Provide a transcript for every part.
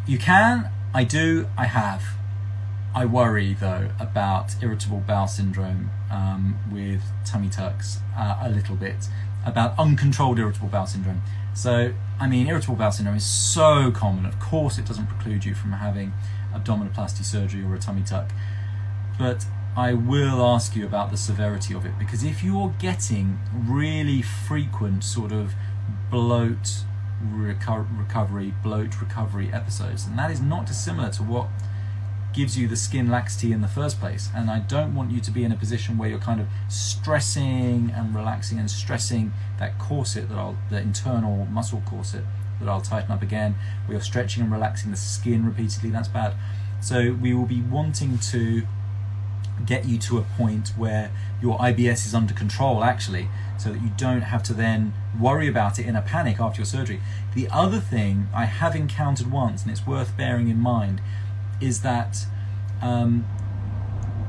You can, I do, I have. I worry though about irritable bowel syndrome with tummy tucks a little bit, about uncontrolled irritable bowel syndrome. So, I mean, irritable bowel syndrome is so common. Of course, it doesn't preclude you from having abdominoplasty surgery or a tummy tuck. But I will ask you about the severity of it, because if you're getting really frequent sort of bloat recovery episodes, and that is not dissimilar to what gives you the skin laxity in the first place. And I don't want you to be in a position where you're kind of stressing and relaxing and stressing that corset, the internal muscle corset that I'll tighten up again, where you're stretching and relaxing the skin repeatedly. That's bad. So we will be wanting to get you to a point where your IBS is under control, actually, so that you don't have to then worry about it in a panic after your surgery. The other thing I have encountered once, and it's worth bearing in mind, is that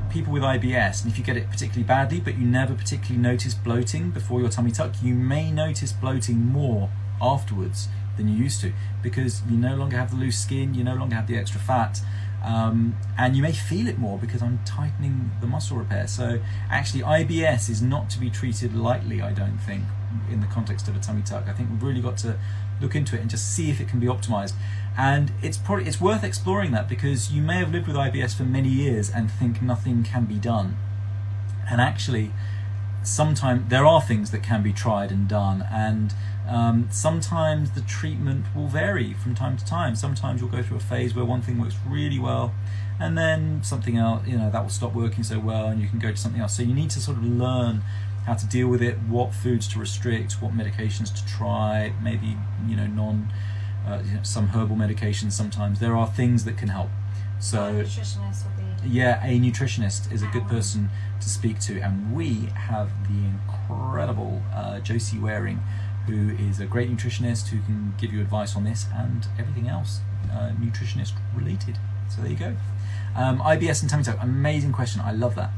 people with IBS, and if you get it particularly badly but you never particularly notice bloating before your tummy tuck, you may notice bloating more afterwards than you used to, because you no longer have the loose skin, you no longer have the extra fat, and you may feel it more because I'm tightening the muscle repair. So actually IBS is not to be treated lightly, I don't think, in the context of a tummy tuck. I think we've really got to look into it and just see if it can be optimized. And it's worth exploring that, because you may have lived with IBS for many years and think nothing can be done. And actually, sometimes there are things that can be tried and done, and sometimes the treatment will vary from time to time. Sometimes you'll go through a phase where one thing works really well, and then something else, that will stop working so well, and you can go to something else. So you need to sort of learn how to deal with it, what foods to restrict, what medications to try, maybe some herbal medications. Sometimes there are things that can help. So a nutritionist will be... Yeah, a nutritionist is a good person to speak to, and we have the incredible Josie Waring, who is a great nutritionist who can give you advice on this and everything else nutritionist related. So there you go. IBS and tummy tuck, amazing question. I love that.